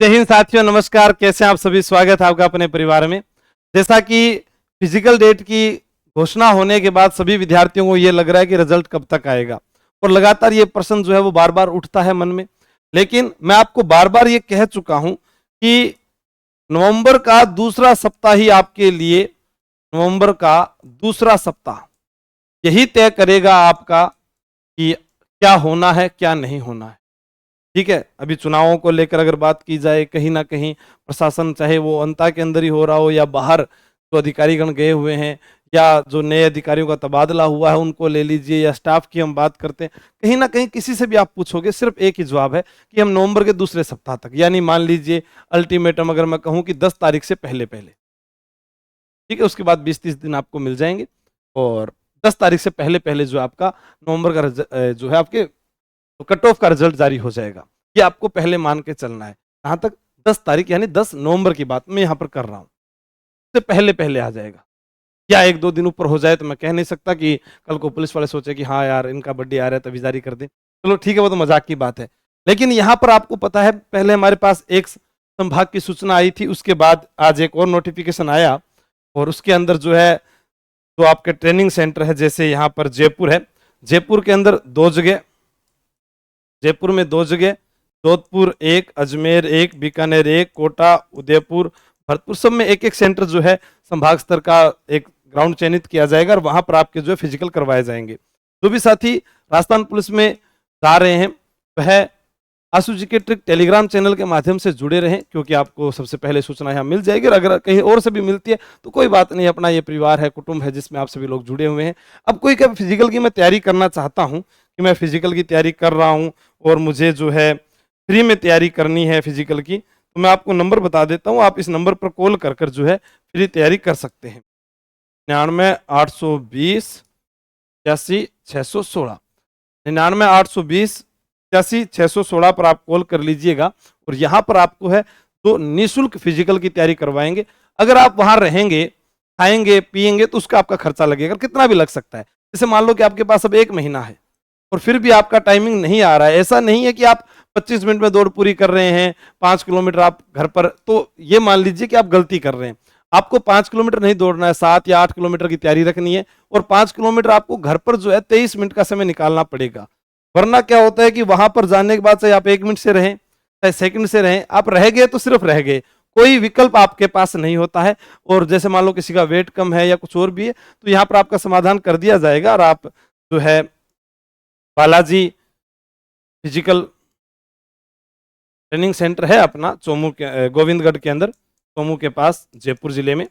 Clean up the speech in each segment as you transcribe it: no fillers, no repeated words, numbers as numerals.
जय हिंद साथियों, नमस्कार। कैसे हैं आप सभी? स्वागत है आपका अपने परिवार में। जैसा कि फिजिकल डेट की घोषणा होने के बाद सभी विद्यार्थियों को ये लग रहा है कि रिजल्ट कब तक आएगा, और लगातार ये प्रश्न जो है वो बार बार उठता है मन में। लेकिन मैं आपको बार बार ये कह चुका हूं कि नवंबर का दूसरा सप्ताह ही आपके लिए, नवंबर का दूसरा सप्ताह यही तय करेगा आपका कि क्या होना है, क्या नहीं होना है। ठीक है, अभी चुनावों को लेकर अगर बात की जाए, कहीं ना कहीं प्रशासन, चाहे वो अंता के अंदर ही हो रहा हो या बाहर जो अधिकारीगण गए हुए हैं, या जो नए अधिकारियों का तबादला हुआ है उनको ले लीजिए, या स्टाफ की हम बात करते हैं, कहीं ना कहीं किसी से भी आप पूछोगे सिर्फ एक ही जवाब है कि हम नवंबर के दूसरे सप्ताह तक, यानी मान लीजिए अल्टीमेटम अगर मैं कहूं कि 10 तारीख से पहले पहले, ठीक है, उसके बाद 20-30 दिन आपको मिल जाएंगे, और 10 तारीख से पहले पहले जो आपका नवंबर का जो है आपके कट ऑफ का रिजल्ट जारी हो जाएगा। ये आपको पहले मान के चलना है। कहां तक? 10 तारीख, यानी 10 नवंबर की बात मैं यहां पर कर रहा हूं, उससे पहले पहले आ जाएगा। या 1-2 दिन ऊपर हो जाए तो मैं कह नहीं सकता कि कल को पुलिस वाले सोचे कि हाँ यार इनका बर्थडे आ रहा है तभी जारी कर दें। चलो ठीक है, वो तो मजाक की बात है। लेकिन यहाँ पर आपको पता है, पहले हमारे पास एक संभाग की सूचना आई थी, उसके बाद आज एक और नोटिफिकेशन आया, और उसके अंदर जो है जो आपके ट्रेनिंग सेंटर है, जैसे यहाँ पर जयपुर है, जयपुर के अंदर 2 जगह, जयपुर में 2 जगह, जोधपुर 1, अजमेर 1, बीकानेर 1, कोटा, उदयपुर, भरतपुर, सब में एक एक सेंटर जो है संभाग स्तर का एक ग्राउंड चयनित किया जाएगा, और वहां पर आपके जो है फिजिकल करवाए जाएंगे। जो भी साथी राजस्थान पुलिस में जा रहे हैं वह आशु जी के ट्रिक टेलीग्राम चैनल के माध्यम से जुड़े रहें, क्योंकि आपको सबसे पहले सूचना यहाँ मिल जाएगी, और अगर कहीं और से भी मिलती है तो कोई बात नहीं, अपना ये परिवार है, कुटुंब है जिसमें आप सभी लोग जुड़े हुए हैं। अब कोई कभी फिजिकल की मैं तैयारी करना चाहता हूँ कि मैं फिजिकल की तैयारी कर रहा हूँ और मुझे जो है फ्री में तैयारी करनी है फिजिकल की, तो मैं आपको नंबर बता देता हूँ, आप इस नंबर पर कॉल कर कर जो है फ्री तैयारी कर सकते हैं। 99-820 86-616, 99-820 86-616 पर आप कॉल कर लीजिएगा, और यहाँ पर आपको है तो निःशुल्क फिजिकल की तैयारी करवाएंगे। अगर आप वहां रहेंगे, खाएंगे पिएंगे तो उसका आपका खर्चा लगेगा, कितना भी लग सकता है। जैसे मान लो कि आपके पास अब 1 महीना है और फिर भी आपका टाइमिंग नहीं आ रहा है, ऐसा नहीं है कि आप 25 मिनट में दौड़ पूरी कर रहे हैं, 5 किलोमीटर आप घर पर, तो ये मान लीजिए कि आप गलती कर रहे हैं। आपको 5 किलोमीटर नहीं दौड़ना है, 7 या 8 किलोमीटर की तैयारी रखनी है, और 5 किलोमीटर आपको घर पर जो है 23 मिनट का समय निकालना पड़ेगा। वरना क्या होता है कि वहां पर जाने के बाद चाहे आप 1 मिनट से रहें, चाहे सेकंड से रहें, आप रह गए तो सिर्फ रह गए, कोई विकल्प आपके पास नहीं होता है। और जैसे मान लो किसी का वेट कम है या कुछ और भी है, तो यहाँ पर आपका समाधान कर दिया जाएगा, और आप जो है बालाजी फिजिकल ट्रेनिंग सेंटर है अपना चोमू के, गोविंदगढ़ के अंदर, चोमू के पास, जयपुर जिले में,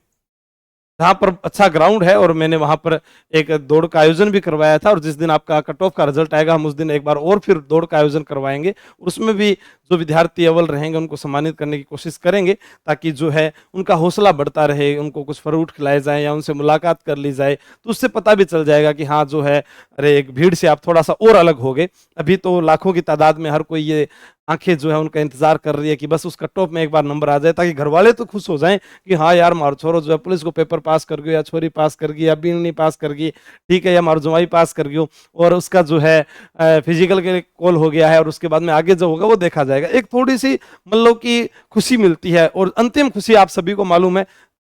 जहाँ पर अच्छा ग्राउंड है, और मैंने वहां पर एक दौड़ का आयोजन भी करवाया था, और जिस दिन आपका कट ऑफ का रिजल्ट आएगा हम उस दिन एक बार और फिर दौड़ का आयोजन करवाएंगे। उसमें भी जो विद्यार्थी अव्वल रहेंगे उनको सम्मानित करने की कोशिश करेंगे, ताकि जो है उनका हौसला बढ़ता रहे, उनको कुछ फ्रूट खिलाए जाए या उनसे मुलाकात कर ली जाए, तो उससे पता भी चल जाएगा कि हाँ जो है, अरे एक भीड़ से आप थोड़ा सा और अलग हो गए। अभी तो लाखों की तादाद में हर कोई ये आंखें जो है उनका इंतजार कर रही है कि बस उस कट ऑफ में एक बार नंबर आ जाए, ताकि घर वाले तो खुश हो जाएं कि हाँ यार मारो छोरो जो है पुलिस को पेपर पास कर गयो, या छोरी पास कर गई, या बीनी पास कर गई, ठीक है, या मारो जमाई पास कर गयो, और उसका जो है फिजिकल के लिए कॉल हो गया है, और उसके बाद में आगे जो होगा वो देखा जाएगा। एक थोड़ी सी मतलब की खुशी मिलती है, और अंतिम खुशी आप सभी को मालूम है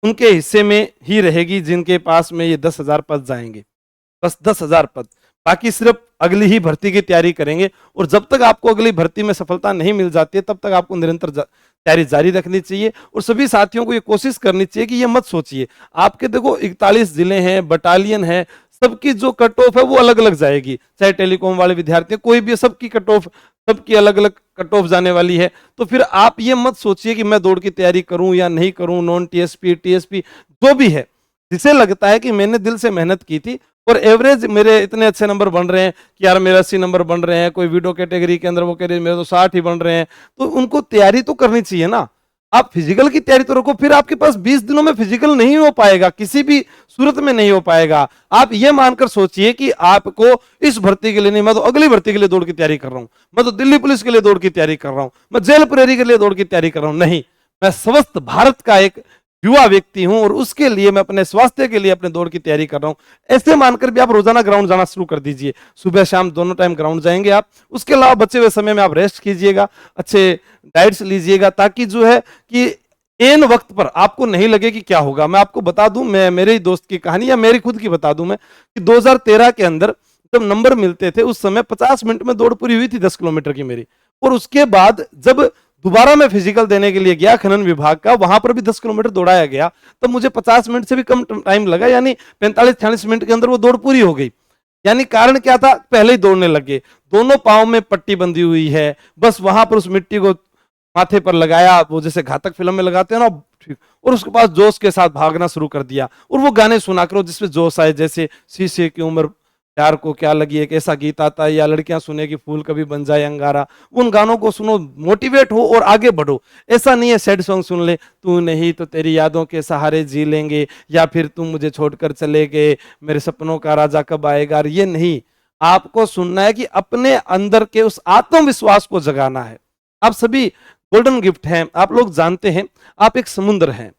उनके हिस्से में ही रहेगी जिनके पास में ये 10,000 पद जाएंगे, बस 10,000 पद। बाकी सिर्फ अगली ही भर्ती की तैयारी करेंगे, और जब तक आपको अगली भर्ती में सफलता नहीं मिल जाती है तब तक आपको निरंतर तैयारी जारी रखनी चाहिए। और सभी साथियों को ये कोशिश करनी चाहिए कि ये मत सोचिए, आपके देखो 41 जिले हैं, बटालियन है, सबकी जो कट ऑफ है वो अलग अलग जाएगी, चाहे टेलीकॉम वाले विद्यार्थी कोई भी, सबकी कट ऑफ, सबकी अलग अलग कट ऑफ जाने वाली है। तो फिर आप ये मत सोचिए कि मैं दौड़ की तैयारी करूं या नहीं करूं, नॉन टीएसपी टीएसपी जो भी है, जिसे लगता है कि मैंने दिल से मेहनत की थी और एवरेज मेरे इतने अच्छे नंबर बन रहे हैं कि यार मेरे 80 नंबर बन रहे हैं, कोई वीडियो कैटेगरी के अंदर वो कह रहे हैं मेरे तो 60 ही बन रहे हैं, तो उनको तैयारी तो करनी चाहिए ना। आप फिजिकल की तैयारी तो रखो, फिर आपके पास 20 दिनों में फिजिकल नहीं हो पाएगा, किसी भी सूरत में नहीं हो पाएगा। आप ये मानकर सोचिए कि आपको इस भर्ती के लिए नहीं, मैं तो अगली भर्ती के लिए दौड़ की तैयारी कर रहा हूं, मैं तो दिल्ली पुलिस के लिए दौड़ की तैयारी कर रहा हूं, मैं जेल प्रहरी के लिए दौड़ की तैयारी कर रहा हूं, नहीं, मैं समस्त भारत का एक युवा व्यक्ति हूं और उसके लिए मैं अपने स्वास्थ्य के लिए अपने दौड़ की तैयारी कर रहा हूं, ऐसे मानकर भी आप रोजाना ग्राउंड जाना शुरू कर दीजिए। सुबह शाम दोनों टाइम ग्राउंड जाएंगे आप। उसके अलावा बचे हुए समय में आप रेस्ट कीजिएगा, अच्छे डाइट्स लीजिएगा, ताकि जो है कि एन वक्त पर आपको नहीं लगे कि क्या होगा। मैं आपको बता दूं, मैं मेरे ही दोस्त की कहानी या मेरी खुद की बता दूं मैं, कि 2013 के अंदर जब नंबर मिलते थे उस समय 50 मिनट में दौड़ पूरी हुई थी 10 किलोमीटर की मेरी। और उसके बाद जब दोबारा मैं फिजिकल देने के लिए गया खनन विभाग का, वहां पर भी 10 किलोमीटर दौड़ाया गया, तब मुझे 50 मिनट से भी कम टाइम लगा, यानी 45-46 मिनट के अंदर वो दौड़ पूरी हो गई। यानी कारण क्या था, पहले ही दौड़ने लगे, दोनों पांव में पट्टी बंधी हुई है, बस वहां पर उस मिट्टी को माथे पर लगाया, वो जैसे घातक फिल्म में लगाते हैं ना, और उसके पास जोश के साथ भागना शुरू कर दिया। और वो गाने सुना करो जिसमें जोश आए, जैसे शीशे की उम्र प्यार को क्या लगी, एक ऐसा गीत आता है, या लड़कियां सुने कि फूल कभी बन जाए अंगारा। उन गानों को सुनो, मोटिवेट हो और आगे बढ़ो। ऐसा नहीं है सैड सॉन्ग सुन ले, तू नहीं तो तेरी यादों के सहारे जी लेंगे, या फिर तुम मुझे छोड़कर चले गए, मेरे सपनों का राजा कब आएगा। ये नहीं, आपको सुनना है कि अपने अंदर के उस आत्मविश्वास को जगाना है। आप सभी गोल्डन गिफ्ट हैं, आप लोग जानते हैं, आप एक समुद्र हैं,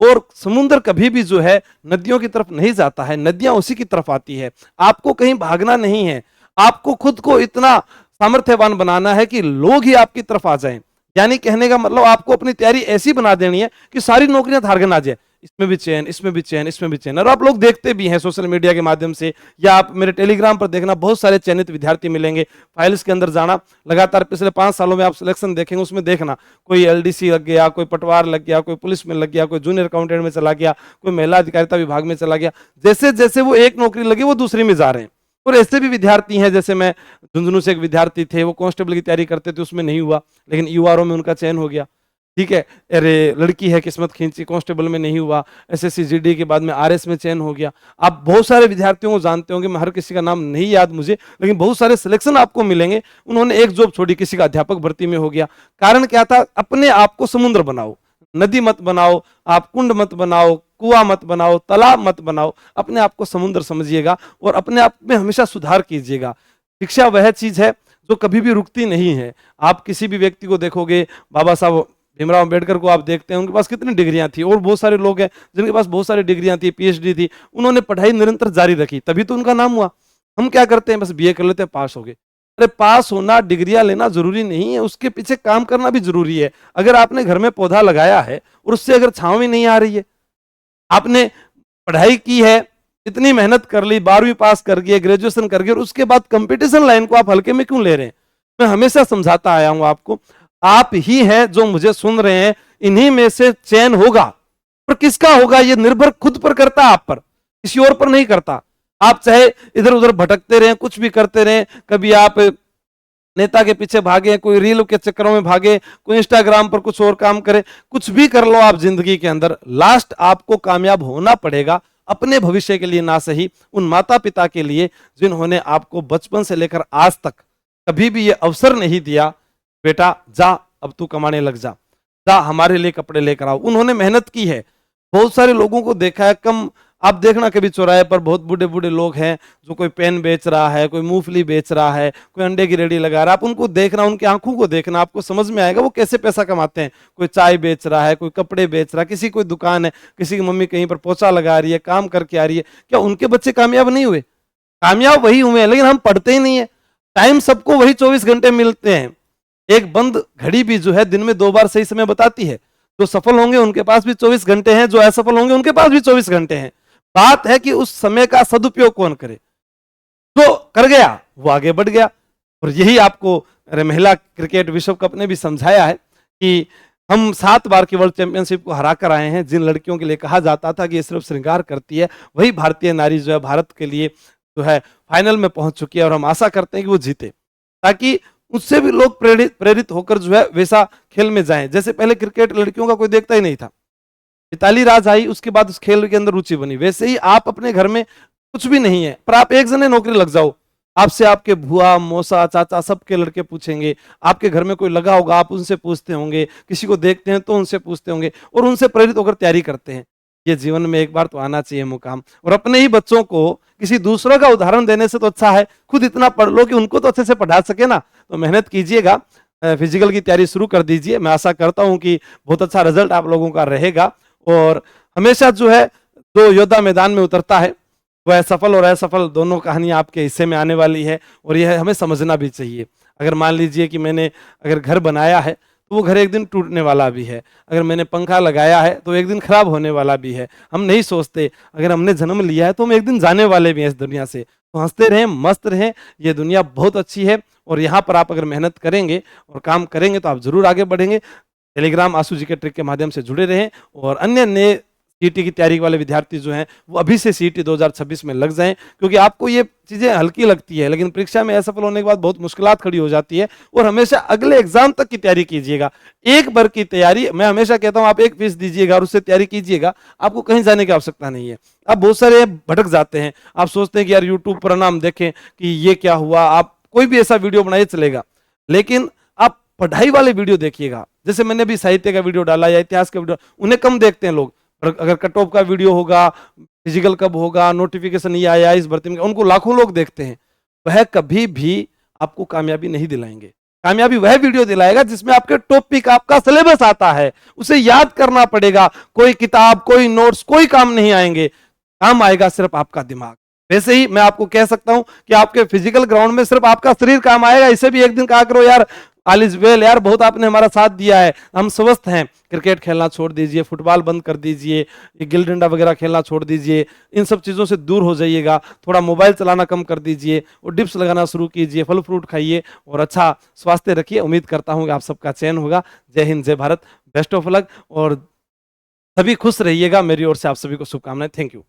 और समुद्र कभी भी जो है नदियों की तरफ नहीं जाता है, नदियां उसी की तरफ आती है। आपको कहीं भागना नहीं है, आपको खुद को इतना सामर्थ्यवान बनाना है कि लोग ही आपकी तरफ आ जाएं। यानी कहने का मतलब, आपको अपनी तैयारी ऐसी बना देनी है कि सारी नौकरियां धारगन आ जाए, इसमें भी चयन, इसमें भी चयन, इसमें भी चयन। और आप लोग देखते भी हैं सोशल मीडिया के माध्यम से, या आप मेरे टेलीग्राम पर देखना, बहुत सारे चयनित विद्यार्थी मिलेंगे। फाइल्स के अंदर जाना, लगातार पिछले 5 सालों में आप सिलेक्शन देखेंगे, उसमें देखना कोई एलडीसी लग गया, कोई पटवार लग गया, कोई पुलिस में लग गया, कोई जूनियर अकाउंटेंट में चला गया, कोई महिला अधिकारिता विभाग में चला गया। जैसे जैसे वो एक नौकरी लगी वो दूसरी में जा रहे हैं। और ऐसे भी विद्यार्थी हैं, जैसे मैं झुंझुनू से एक विद्यार्थी थे, वो कांस्टेबल की तैयारी करते थे, उसमें नहीं हुआ, लेकिन यूआरओ में उनका चयन हो गया। ठीक है, अरे लड़की है, किस्मत खींची, कांस्टेबल में नहीं हुआ, एसएससी जीडी के बाद में आरएस में चयन हो गया। आप बहुत सारे विद्यार्थियों को जानते होंगे, मैं हर किसी का नाम नहीं याद मुझे, लेकिन बहुत सारे सिलेक्शन आपको मिलेंगे। उन्होंने एक जॉब छोड़ी, किसी का अध्यापक भर्ती में हो गया। कारण क्या था, अपने आप को समुद्र बनाओ, नदी मत बनाओ, आप कुंड मत बनाओ, कुआं मत बनाओ, तालाब मत बनाओ, अपने आप को समुद्र समझिएगा और अपने आप में हमेशा सुधार कीजिएगा। शिक्षा वह चीज है जो कभी भी रुकती नहीं है। आप किसी भी व्यक्ति को देखोगे, बाबा साहब भीमराव अंबेडकर को आप देखते हैं, उनके पास कितनी डिग्रियां थी, और बहुत सारे लोग हैं जिनके पास बहुत सारी डिग्रियां थी, पीएचडी थी, उन्होंने पढ़ाई निरंतर जारी रखी, तभी तो उनका नाम हुआ। हम क्या करते हैं, बस बीए कर लेते हैं, पास हो गए। अरे पास होना, डिग्रियां लेना जरूरी नहीं है, उसके पीछे काम करना भी जरूरी है। अगर आपने घर में पौधा लगाया है और उससे अगर छांव भी नहीं आ रही है, आपने पढ़ाई की है, इतनी मेहनत कर ली, 12वीं पास कर गए, ग्रेजुएशन कर गए, और उसके बाद कंपटीशन लाइन को आप हल्के में क्यों ले रहे हैं। मैं हमेशा समझाता आया हूं आपको, आप ही हैं जो मुझे सुन रहे हैं, इन्हीं में से चयन होगा। पर किसका होगा ये निर्भर खुद पर करता है, आप पर, किसी और पर नहीं करता। आप चाहे इधर उधर भटकते रहें, कुछ भी करते रहें, कभी आप नेता के पीछे भागे, कोई रील के चक्करों में भागे, कोई इंस्टाग्राम पर कुछ और काम करे, कुछ भी कर लो आप जिंदगी के अंदर, लास्ट आपको कामयाब होना पड़ेगा, अपने भविष्य के लिए ना सही, उन माता पिता के लिए जिन्होंने आपको बचपन से लेकर आज तक कभी भी ये अवसर नहीं दिया, बेटा जा अब तू कमाने लग जा, जा हमारे लिए कपड़े लेकर आओ। उन्होंने मेहनत की है। बहुत सारे लोगों को देखा है, कम आप देखना कभी चौराहे पर बहुत बूढ़े बूढ़े लोग हैं, जो कोई पेन बेच रहा है, कोई मूंगफली बेच रहा है, कोई अंडे की रेडी लगा रहा है, आप उनको देखना, उनकी आंखों को देखना, आपको समझ में आएगा वो कैसे पैसा कमाते हैं। कोई चाय बेच रहा है, कोई कपड़े बेच रहा है, किसी कोई दुकान है, किसी की मम्मी कहीं पर पोछा लगा रही है, काम करके आ रही है। क्या उनके बच्चे कामयाब नहीं हुए? कामयाब वही हुए हैं, लेकिन हम पढ़ते ही नहीं है। टाइम सबको वही 24 घंटे मिलते हैं। एक बंद घड़ी भी जो है दिन में 2 बार सही समय बताती है। जो सफल होंगे उनके पास भी 24 घंटे हैं, जो असफल होंगे उनके पास भी 24 घंटे हैं। बात है कि उस समय का सदुपयोग कौन करे। जो कर गया वो आगे बढ़ गया। और यही आपको महिला क्रिकेट विश्व कप ने भी समझाया है कि हम 7 बार की वर्ल्ड चैंपियनशिप को हरा कर आए हैं। जिन लड़कियों के लिए कहा जाता था कि ये सिर्फ श्रृंगार करती है, वही भारतीय नारी जो है भारत के लिए जो है फाइनल में पहुंच चुकी है। और हम आशा करते हैं कि वो जीते, ताकि उससे भी लोग प्रेरित होकर जो है वैसा खेल में जाएं। जैसे पहले क्रिकेट लड़कियों का कोई देखता ही नहीं था, मिताली राज आई, उसके बाद उस खेल के अंदर रुचि बनी। वैसे ही आप अपने घर में कुछ भी नहीं है, पर आप एक जने नौकरी लग जाओ, आपसे आपके बुआ मौसा चाचा सबके लड़के पूछेंगे। आपके घर में कोई लगा होगा, आप उनसे पूछते होंगे, किसी को देखते हैं तो उनसे पूछते होंगे, और उनसे प्रेरित होकर तैयारी करते हैं। ये जीवन में एक बार तो आना चाहिए मुकाम। और अपने ही बच्चों को किसी दूसरों का उदाहरण देने से तो अच्छा है खुद इतना पढ़ लो कि उनको तो अच्छे से पढ़ा सके ना। तो मेहनत कीजिएगा, फिजिकल की तैयारी शुरू कर दीजिए। मैं आशा करता हूं कि बहुत अच्छा रिजल्ट आप लोगों का रहेगा। और हमेशा जो है जो योद्धा मैदान में उतरता है वह सफल और असफल दोनों कहानियां आपके हिस्से में आने वाली है, और यह हमें समझना भी चाहिए। अगर मान लीजिए कि मैंने अगर घर बनाया है तो वो घर एक दिन टूटने वाला भी है, अगर मैंने पंखा लगाया है तो एक दिन खराब होने वाला भी है। हम नहीं सोचते, अगर हमने जन्म लिया है तो हम एक दिन जाने वाले भी हैं इस दुनिया से। तो हंसते रहें, मस्त रहें, ये दुनिया बहुत अच्छी है, और यहाँ पर आप अगर मेहनत करेंगे और काम करेंगे तो आप जरूर आगे बढ़ेंगे। टेलीग्राम आशु जी के ट्रिक के माध्यम से जुड़े रहें, और अन्य नए सीईटी की तैयारी वाले विद्यार्थी जो हैं वो अभी से सीईटी 2026 में लग जाएं, क्योंकि आपको ये चीजें हल्की लगती है लेकिन परीक्षा में असफल होने के बाद बहुत मुश्किलात खड़ी हो जाती है। और हमेशा अगले एग्जाम तक की तैयारी कीजिएगा, एक बार की तैयारी, मैं हमेशा कहता हूं आप एक फीस दीजिएगा और उससे तैयारी कीजिएगा, आपको कहीं जाने की आवश्यकता नहीं है। आप बहुत सारे भटक जाते हैं, आप सोचते हैं कि यार यूट्यूब पर नाम देखें कि ये क्या हुआ, आप कोई भी ऐसा वीडियो बनाइए चलेगा, लेकिन आप पढ़ाई वाले वीडियो देखिएगा। जैसे मैंने भी साहित्य का वीडियो डाला या इतिहास का वीडियो, उन्हें कम देखते हैं लोग, अगर कट ऑफ का वीडियो होगा, फिजिकल कब होगा, नोटिफिकेशन ये आया इस भर्ती में, उनको लाखों लोग देखते हैं। वह कभी भी आपको कामयाबी नहीं दिलाएंगे। कामयाबी वह वीडियो दिलाएगा जिसमें आपके टॉपिक, आपका सिलेबस आता है, उसे याद करना पड़ेगा। कोई किताब, कोई नोट्स, कोई काम नहीं आएंगे, काम आएगा सिर्फ आपका दिमाग। वैसे ही मैं आपको कह सकता हूं कि आपके फिजिकल ग्राउंड में सिर्फ आपका शरीर काम आएगा। इसे भी एक दिन कहा करो यार ऑल इज वेल, यार बहुत आपने हमारा साथ दिया है, हम स्वस्थ हैं। क्रिकेट खेलना छोड़ दीजिए, फुटबॉल बंद कर दीजिए, ये गिल्ली डंडा वगैरह खेलना छोड़ दीजिए, इन सब चीज़ों से दूर हो जाइएगा। थोड़ा मोबाइल चलाना कम कर दीजिए और डिप्स लगाना शुरू कीजिए, फल फ्रूट खाइए और अच्छा स्वास्थ्य रखिए। उम्मीद करता हूँ कि आप सबका चयन होगा। जय हिंद, जय भारत, बेस्ट ऑफ लक, और सभी खुश रहिएगा। मेरी ओर से आप सभी को शुभकामनाएं। Thank you.